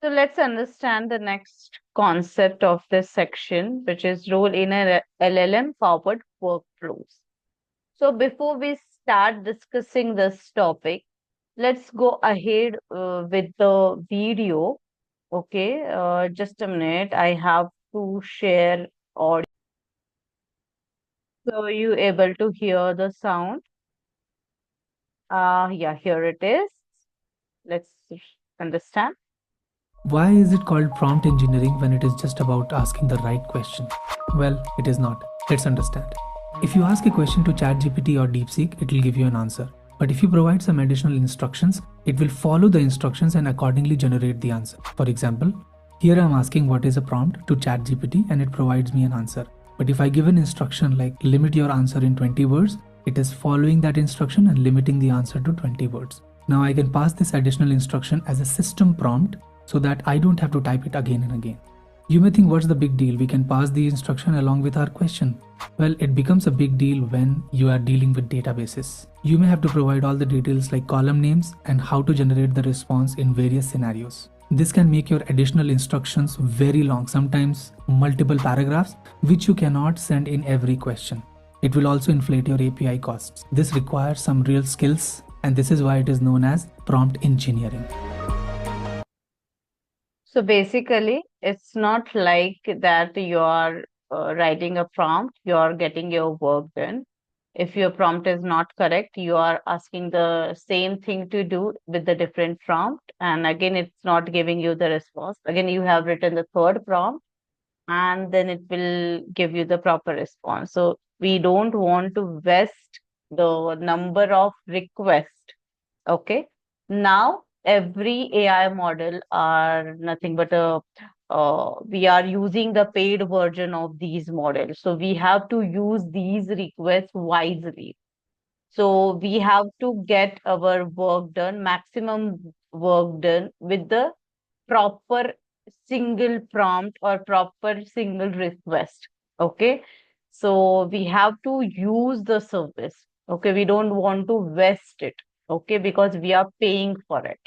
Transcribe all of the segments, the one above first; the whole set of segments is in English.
So let's understand the next concept of this section, which is role in a LLM powered workflows. So before we start discussing this topic, let's go ahead with the video. Okay, just a minute. I have to share audio. So you able to hear the sound? Yeah, here it is. Let's understand. Why is it called prompt engineering when it is just about asking the right question? Well, it is not. Let's understand. If you ask a question to ChatGPT or DeepSeek, it will give you an answer. But if you provide some additional instructions, it will follow the instructions and accordingly generate the answer. For example, here I am asking what is a prompt to ChatGPT and it provides me an answer. But if I give an instruction like limit your answer in 20 words, it is following that instruction and limiting the answer to 20 words. Now I can pass this additional instruction as a system prompt so that I don't have to type it again and again. You may think, what's the big deal? We can pass the instruction along with our question. Well, it becomes a big deal when you are dealing with databases. You may have to provide all the details like column names and how to generate the response in various scenarios. This can make your additional instructions very long, sometimes multiple paragraphs, which you cannot send in every question. It will also inflate your API costs. This requires some real skills, and this is why it is known as prompt engineering. So basically, it's not like that you are writing a prompt, you are getting your work done. If your prompt is not correct, you are asking the same thing to do with the different prompt. And again, it's not giving you the response. Again, you have written the third prompt and then it will give you the proper response. So we don't want to waste the number of requests. Okay. Now every AI model are nothing but a we are using the paid version of these models. So we have to use these requests wisely. So we have to get our work done, maximum work done with the proper single prompt or proper single request. Okay. So we have to use the service. Okay. We don't want to waste it. Okay. Because we are paying for it.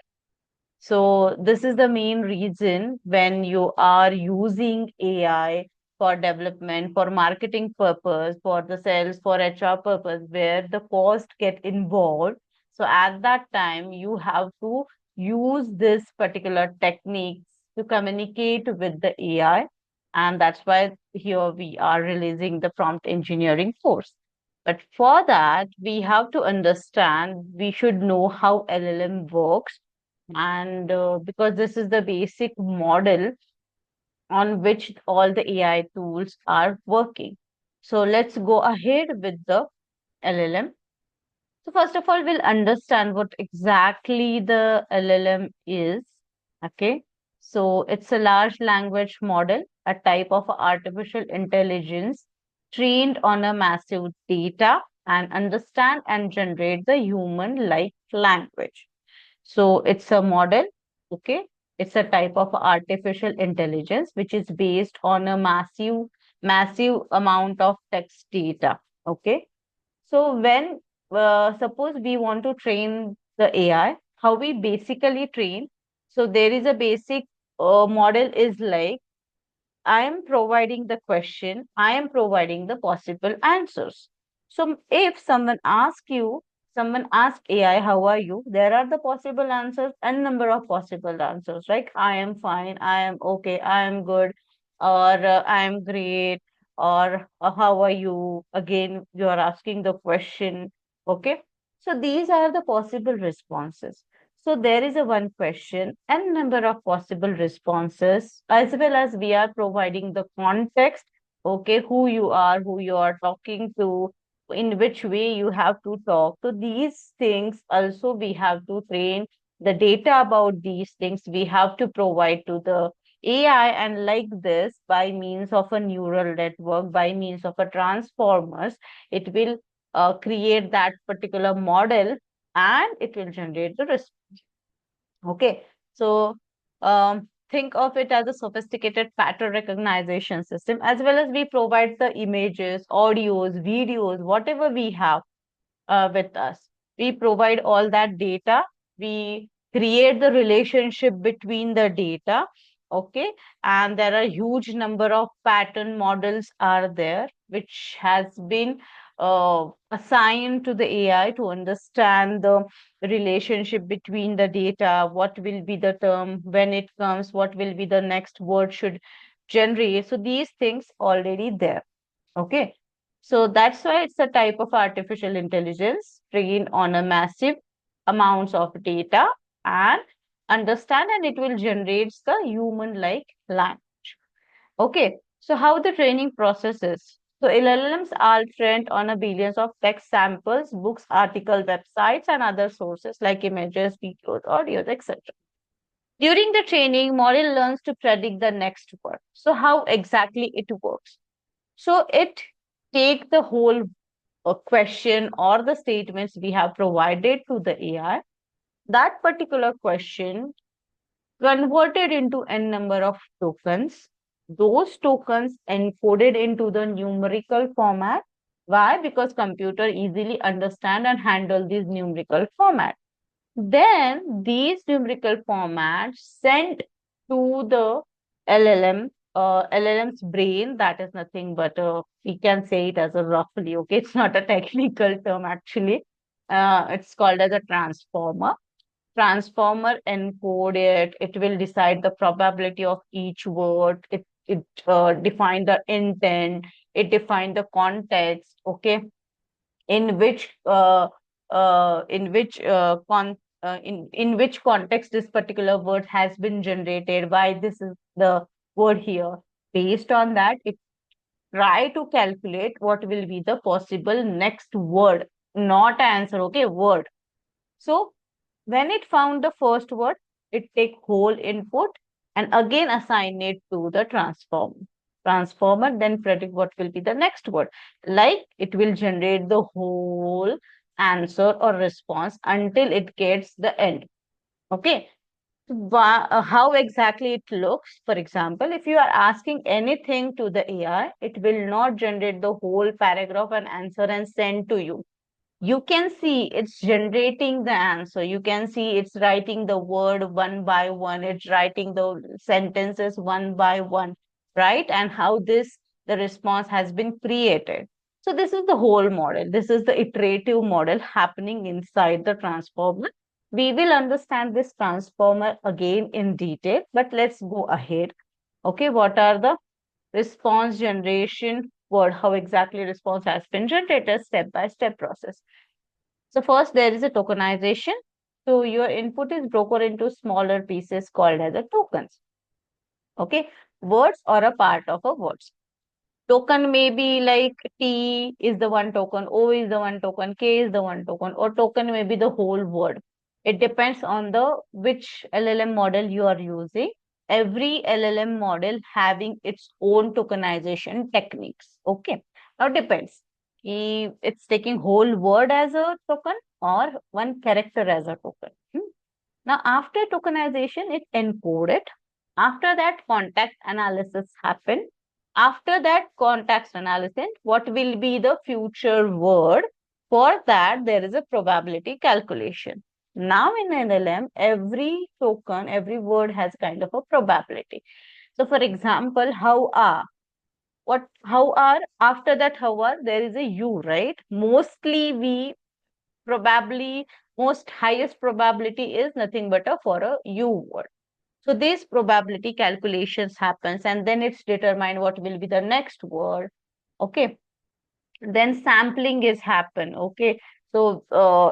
So this is the main reason when you are using AI for development, for marketing purpose, for the sales, for HR purpose, where the cost get involved. So at that time, you have to use this particular techniques to communicate with the AI. And that's why here we are releasing the prompt engineering course. But for that, we have to understand, we should know how LLM works and because this is the basic model on which all the AI tools are working. So let's go ahead with the LLM. So first of all, we'll understand what exactly the LLM is. Okay. So it's a large language model, a type of artificial intelligence trained on a massive data and understand and generate the human like language. So it's a model, okay? It's a type of artificial intelligence which is based on a massive amount of text data, okay? So when suppose we want to train the AI, how we basically train? So there is a basic model is like I am providing the question, I am providing the possible answers. So if someone asks AI, how are you? There are the possible answers and number of possible answers, right? I am fine, I am okay, I am good, or I am great, or how are you? Again, you are asking the question, okay? So these are the possible responses. So there is a one question and number of possible responses, as well as we are providing the context, okay, who you are talking to, in which way you have to talk. So these things also we have to train the data about these things. We have to provide to the AI, and like this, by means of a neural network, by means of a transformers, it will create that particular model and it will generate the response. Okay, so think of it as a sophisticated pattern recognition system, as well as we provide the images, audios, videos, whatever we have with us. We provide all that data. We create the relationship between the data. Okay, and there are huge number of pattern models are there which has been assigned to the AI to understand the relationship between the data, what will be the term when it comes, what will be the next word should generate. So these things already there. Okay. So that's why it's a type of artificial intelligence trained on a massive amounts of data and understand, and it will generate the human like language. Okay. So how the training process is. So LLMs are trained on a billions of text samples, books, article, websites, and other sources like images, videos, audios, etc. During the training, model learns to predict the next word. So how exactly it works? So it take the whole question or the statements we have provided to the AI, that particular question converted into n number of tokens, those tokens encoded into the numerical format. Why? Because computer easily understand and handle these numerical format. Then these numerical formats sent to the LLM, LLM's brain, that is nothing but we can say it as a roughly, okay, it's not a technical term actually. It's called as a transformer. Transformer encode it, it will decide the probability of each word, it define the intent, it define the context, okay, in which in which context this particular word has been generated, why this is the word here. Based on that, it try to calculate what will be the possible next word, not answer, okay, word. So when it found the first word, it take whole input and again assign it to the transformer. Transformer then predict what will be the next word. Like it will generate the whole answer or response until it gets the end. Okay. How exactly it looks? For example, if you are asking anything to the AI, it will not generate the whole paragraph and answer and send to you. You can see it's generating the answer. You can see it's writing the word one by one. It's writing the sentences one by one, right? And how the response has been created. So this is the whole model. This is the iterative model happening inside the transformer. We will understand this transformer again in detail, but let's go ahead. Okay, what are the response generation word? How exactly response has been generated, step by step process. So first there is a tokenization. So your input is broken into smaller pieces called as a tokens. Okay. Words or a part of a words. Token may be like T is the one token, O is the one token, K is the one token, or token may be the whole word. It depends on the which LLM model you are using. Every LLM model having its own tokenization techniques. Okay. Now depends. If it's taking whole word as a token or one character as a token. Now, after tokenization, it encoded. After that, context analysis happened. After that context analysis, what will be the future word? For that, there is a probability calculation. Now, in NLM, every token, every word has kind of a probability. So, for example, how are? What how are? After that, how are? There is a U, right? Mostly we probably most highest probability is nothing but a for a U word. So this probability calculations happens and then it's determined what will be the next word. Okay. Then sampling is happen. Okay. So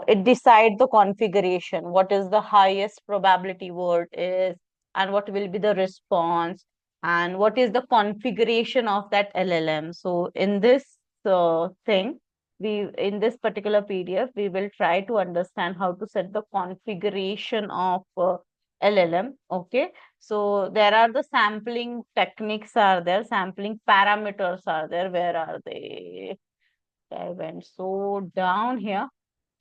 it decide the configuration, what is the highest probability word is, and what will be the response, and what is the configuration of that LLM. So in this thing, we in this particular PDF, we will try to understand how to set the configuration of LLM. Okay. So there are the sampling techniques are there, sampling parameters are there. Where are they? I went so down here.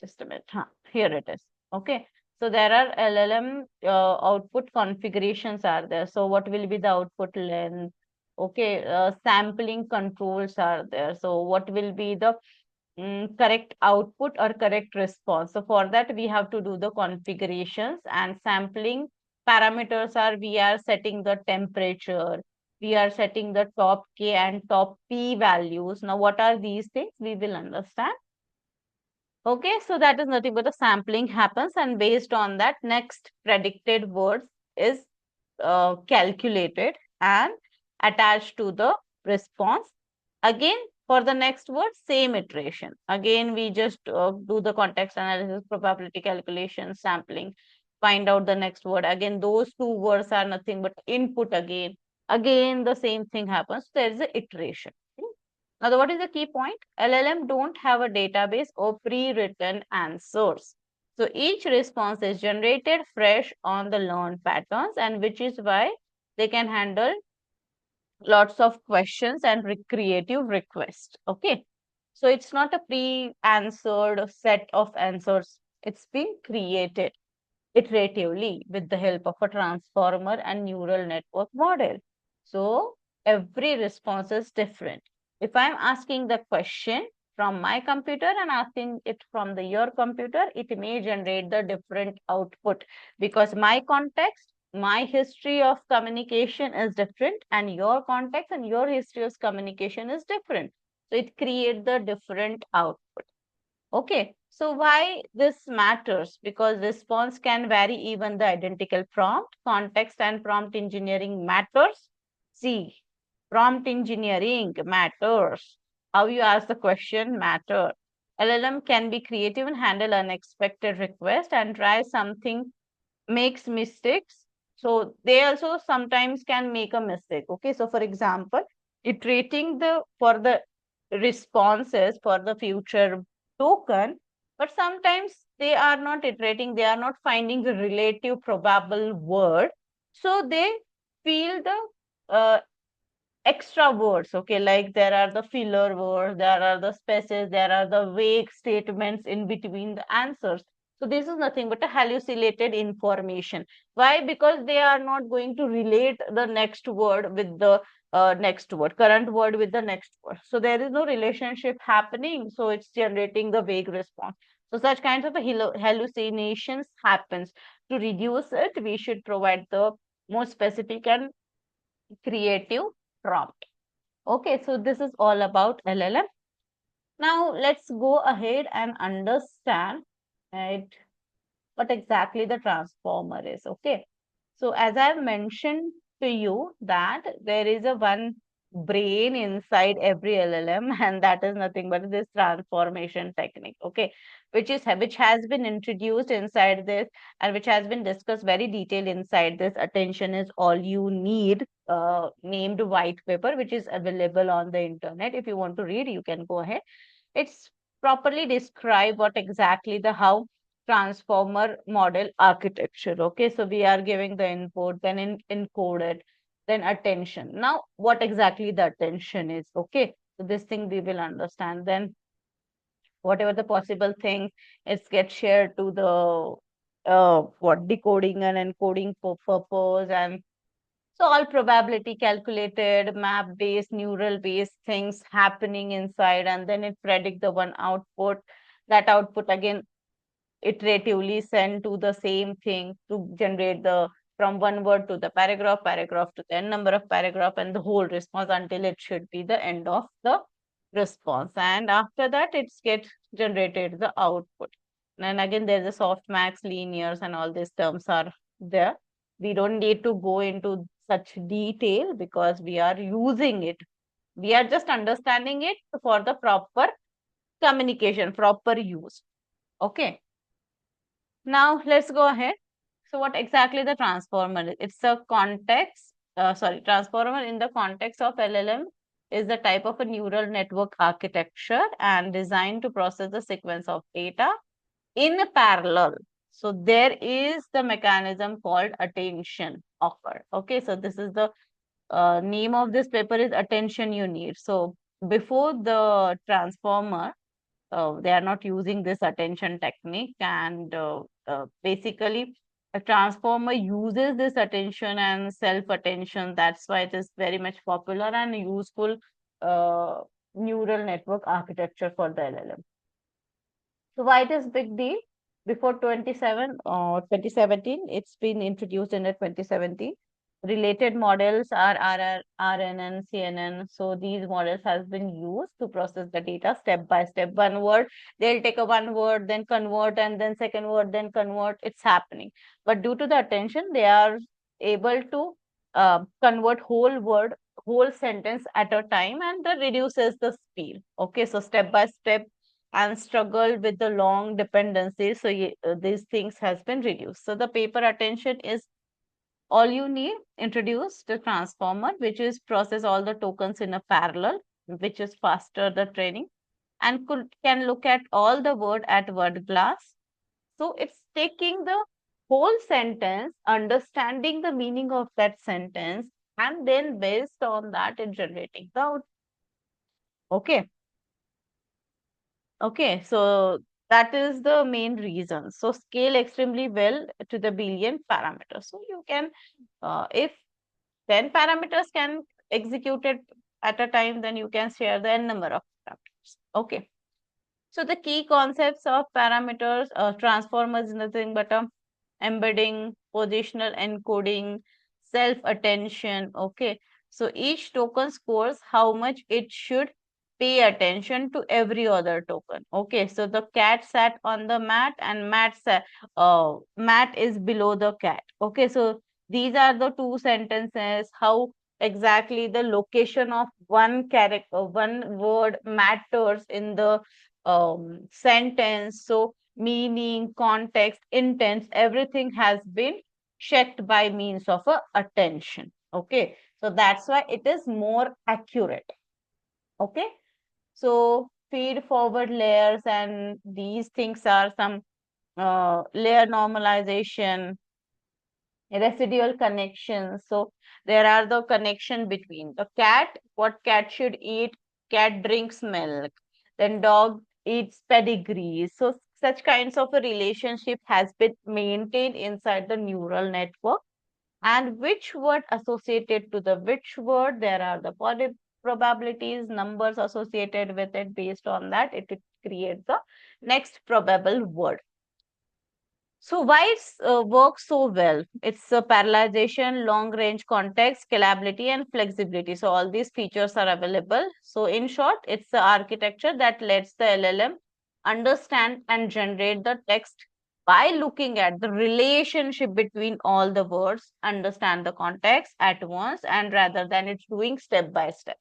Just a minute. Huh. Here it is. Okay. So there are LLM output configurations are there. So what will be the output length? Okay. Sampling controls are there. So what will be the correct output or correct response. So for that, we have to do the configurations and sampling parameters are we are setting the temperature, we are setting the top K and top P values. Now, what are these things? We will understand. Okay, so that is nothing but a sampling happens, and based on that, next predicted words is calculated and attached to the response. Again, for the next word, same iteration. Again, we just do the context analysis, probability calculation, sampling, find out the next word. Again, those two words are nothing but input again. Again, the same thing happens. There is an iteration. Now, what is the key point? LLM don't have a database or pre-written answers. So each response is generated fresh on the learned patterns, and which is why they can handle lots of questions and creative requests. Okay. So it's not a pre-answered set of answers. It's been created iteratively with the help of a transformer and neural network model. So every response is different. If I'm asking the question from my computer and asking it from your computer, it may generate the different output because my context, my history of communication is different, and your context and your history of communication is different. So it creates the different output. Okay, so why this matters? Because response can vary even the identical prompt. Context and prompt engineering matters. See, prompt engineering matters. How you ask the question matter. LLM can be creative and handle unexpected requests and try something makes mistakes. So they also sometimes can make a mistake. Okay, so for example, iterating the for the responses for the future token, but sometimes they are not iterating, they are not finding the relative probable word. So they feel the extra words. Okay, like there are the filler words, there are the spaces, there are the vague statements in between the answers. So this is nothing but a hallucinated information. Why? Because they are not going to relate the next word with the next word, current word with the next word. So there is no relationship happening, so it's generating the vague response. So such kinds of hallucinations happens. To reduce it, we should provide the more specific and creative prompt. Okay, so this is all about LLM. Now let's go ahead and understand right, what exactly the transformer is. Okay, so as I've mentioned to you that there is a one brain inside every LLM, and that is nothing but this transformation technique. Okay, which has been introduced inside this and which has been discussed very detailed inside this. Attention is all you need. Named white paper, which is available on the internet. If you want to read, you can go ahead. It's properly describe what exactly the how transformer model architecture. Okay, so we are giving the input, then encoded, then attention. Now, what exactly the attention is? Okay, so this thing we will understand. Then whatever the possible things, it gets shared to the what decoding and encoding for purpose, and so all probability calculated, map based, neural based things happening inside, and then it predict the one output. That output again iteratively send to the same thing to generate the from one word to the paragraph, paragraph to the n number of paragraph, and the whole response until it should be the end of the response. And after that, it's get generated the output. And again, there's a softmax, linears, and all these terms are there. We don't need to go into such detail because we are using it. We are just understanding it for the proper communication, proper use. Okay. Now let's go ahead. So what exactly the transformer is? It's a context, transformer in the context of LLM is the type of a neural network architecture and designed to process the sequence of data in a parallel. So there is the mechanism called attention occur. Okay, so this is the name of this paper is attention you need. So before the transformer, they are not using this attention technique, and basically a transformer uses this attention and self attention. That's why it is very much popular and useful uh, neural network architecture for the LLM. So why this big deal? Before 2017, it's been introduced in the 2017. Related models are RNN, CNN. So these models has been used to process the data step by step. One word, they'll take a one word, then convert, and then second word, then convert. It's happening. But due to the attention, they are able to convert whole word, whole sentence at a time, and that reduces the speed. Okay, so step by step and struggle with the long dependencies. So these things has been reduced. So the paper attention is all you need. Introduce the transformer, which is process all the tokens in a parallel, which is faster the training, and can look at all the word at word glass. So it's taking the whole sentence, understanding the meaning of that sentence, and then based on that, it generating the output. Okay. Okay, so that is the main reason. So scale extremely well to the billion parameters. So you can, if 10 parameters can execute it at a time, then you can share the n number of parameters. Okay. So the key concepts of parameters, transformers is nothing but a embedding, positional encoding, self-attention. Okay. So each token scores how much it should pay attention to every other token. Okay. So the cat sat on the mat and mat is below the cat. Okay. So these are the two sentences, how exactly the location of one character, one word matters in the sentence. So meaning, context, intent, everything has been checked by means of a attention. Okay. So that's why it is more accurate. Okay. So feed forward layers, and these things are some layer normalization, residual connections. So there are the connection between the cat, what cat should eat, cat drinks milk, then dog eats pedigree. So such kinds of a relationship has been maintained inside the neural network, and which word associated to the which word, there are the probabilities, numbers associated with it. Based on that, it creates the next probable word. So why it's works so well? It's a parallelization, long range context, scalability, and flexibility. So all these features are available. So in short, it's the architecture that lets the LLM understand and generate the text by looking at the relationship between all the words, understand the context at once, and rather than it's doing step by step.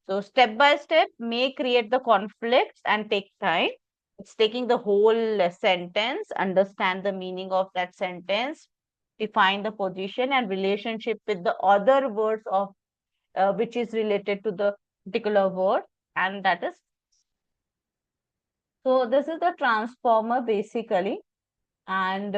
So step by step may create the conflicts and take time. It's taking the whole sentence, understand the meaning of that sentence, define the position and relationship with the other words of which is related to the particular word, and that is. So this is the transformer basically, and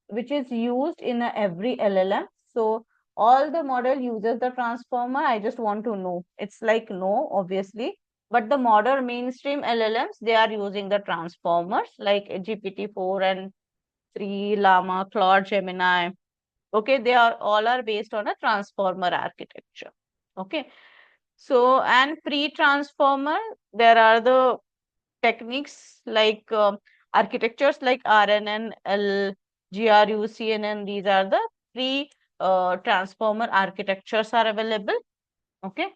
which is used in every LLM. So all the model uses the transformer. I just want to know. It's like no, obviously, but the modern mainstream LLMs, they are using the transformers like GPT-4 and 3, Llama, Claude, Gemini. Okay, they are all are based on a transformer architecture. Okay, so and pre-transformer, there are the techniques like architectures like RNN, GRU, CNN. These are the three transformer architectures are available. Okay.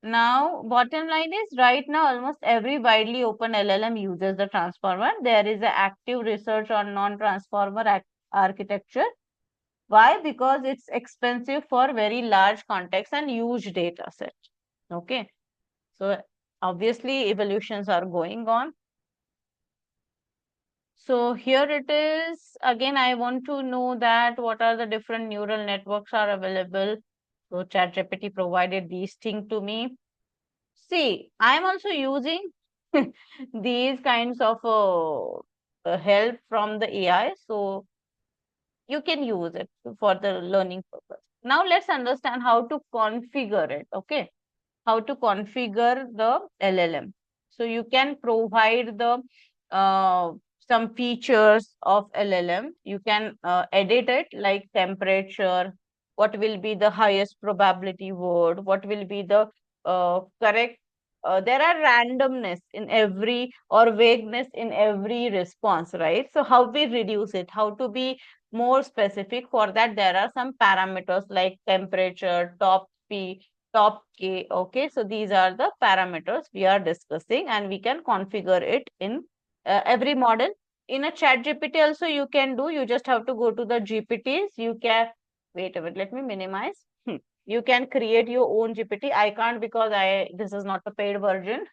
Now, bottom line is right now almost every widely open LLM uses the transformer. There is a active research on non-transformer architecture. Why? Because it's expensive for very large context and huge data set. Okay. So obviously evolutions are going on. So here it is. Again, I want to know that what are the different neural networks are available. So ChatGPT provided these things to me. See, I'm also using these kinds of help from the AI. So you can use it for the learning purpose. Now let's understand how to configure it. Okay. How to configure the LLM. So you can provide the some features of LLM. You can edit it like temperature, what will be the highest probability word, what will be the correct there are randomness in every or vagueness in every response, right? So how we reduce it, how to be more specific? For that, there are some parameters like temperature, top P, top K. Okay, so these are the parameters we are discussing, and we can configure it in every model. In a chat GPT also you can do, you just have to go to the GPTs. You can, wait a minute, let me minimize. You can create your own GPT. I can't because this is not a paid version.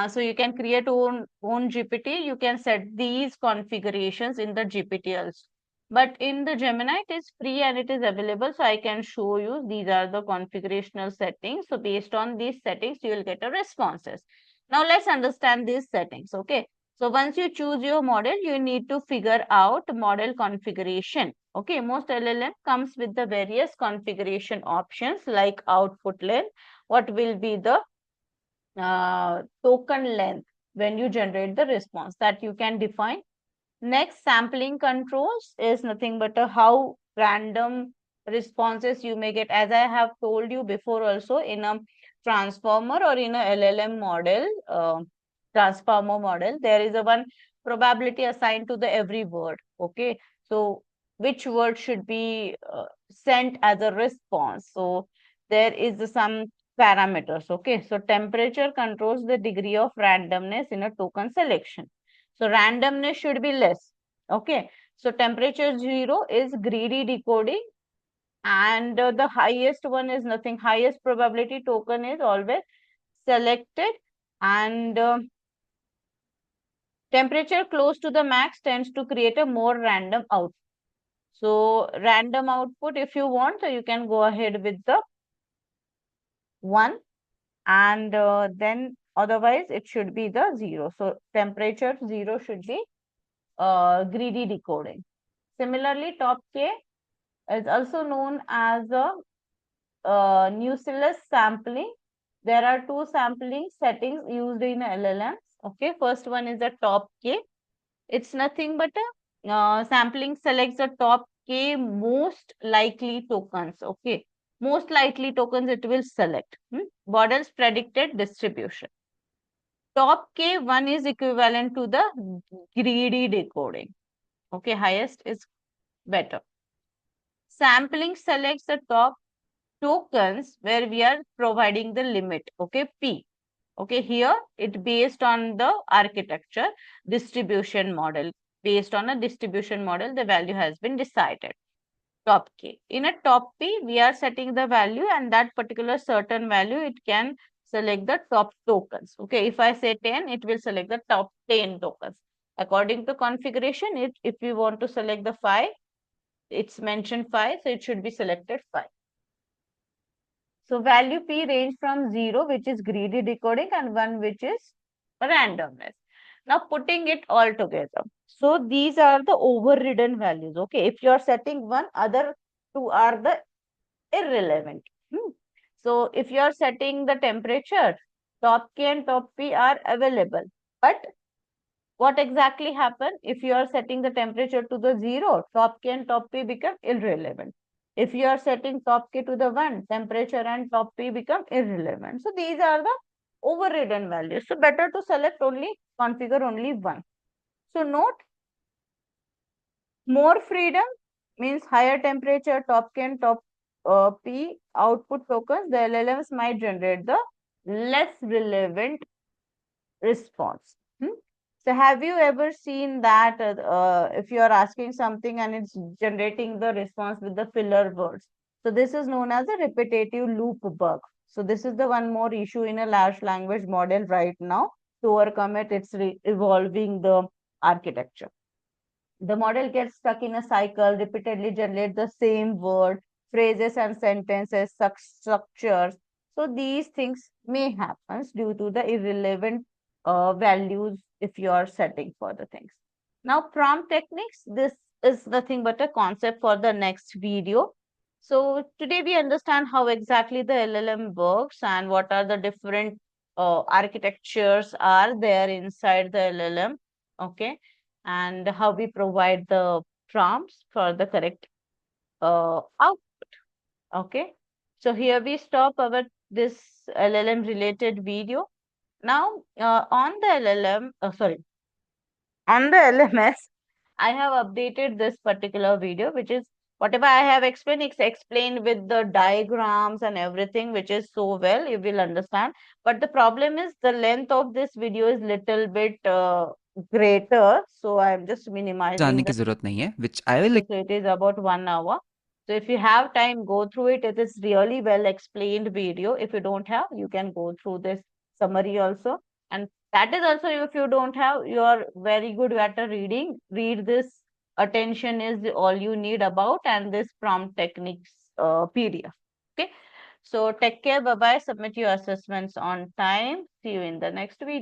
So you can create own GPT. You can set these configurations in the GPT also. But in the Gemini, it is free and it is available. So I can show you these are the configurational settings. So based on these settings, you will get a responses. Now let's understand these settings. Okay. So once you choose your model, you need to figure out model configuration. Okay. Most LLM comes with the various configuration options like output length. What will be the token length when you generate the response that you can define. Next, sampling controls is nothing but how random responses you may get. As I have told you before also, in a transformer or in a LLM model, transformer model, there is a one probability assigned to the every word. Okay, so which word should be sent as a response? So there is some parameters. Okay, so temperature controls the degree of randomness in a token selection. So randomness should be less. Okay, so temperature 0 is greedy decoding, and the highest one is nothing. Highest probability token is always selected, and temperature close to the max tends to create a more random output. So random output, if you want, so you can go ahead with the 1, and then otherwise it should be the 0. So temperature 0 should be greedy decoding. Similarly, top K is also known as a nuisance sampling. There are two sampling settings used in LLMs. Okay, first one is the top K. It's nothing but a sampling selects the top K most likely tokens. Okay, most likely tokens it will select. Model's predicted distribution. Top K1 is equivalent to the greedy decoding. Okay, highest is better. Sampling selects the top tokens where we are providing the limit. Okay, P. Okay, here it based on the architecture distribution model. Based on a distribution model, the value has been decided. Top K. In a top P, we are setting the value, and that particular certain value, it can select the top tokens. Okay, if I say 10, it will select the top 10 tokens. According to configuration, if we want to select the 5, it's mentioned 5, so it should be selected 5. So value P range from 0, which is greedy decoding, and 1, which is randomness. Now putting it all together. So these are the overridden values. Okay, if you are setting 1, other 2 are the irrelevant. So if you are setting the temperature, top K and top P are available. But what exactly happen if you are setting the temperature to the 0, top K and top P become irrelevant. If you are setting top K to the 1, temperature and top P become irrelevant. So these are the overridden values. So better to select only, configure only one. So note, more freedom means higher temperature, top K and top P output tokens, the LLMs might generate the less relevant response. So have you ever seen that if you are asking something and it's generating the response with the filler words? So this is known as a repetitive loop bug. So this is the one more issue in a large language model right now. To overcome it, it's evolving the architecture. The model gets stuck in a cycle, repeatedly generate the same word, phrases and sentences, structures. So these things may happen due to the irrelevant values if you are setting for the things. Now prompt techniques, this is nothing but a concept for the next video. So today we understand how exactly the LLM works and what are the different architectures are there inside the LLM. Okay, and how we provide the prompts for the correct output. Okay, so here we stop our this LLM related video. Now, on the on the LMS, I have updated this particular video, which is whatever I have explained, it's explained with the diagrams and everything, which is so well, you will understand. But the problem is the length of this video is little bit greater. So I'm just minimizing जानने की the, ज़रूरत नहीं है, which I will so it is about 1 hour. So if you have time, go through it. It is really well explained video. If you don't have, you can go through this summary also. And that is also, if you don't have, you are very good at a reading. Read this. Attention is all you need about, and this prompt techniques PDF. Okay. So take care. Bye bye. Submit your assessments on time. See you in the next video.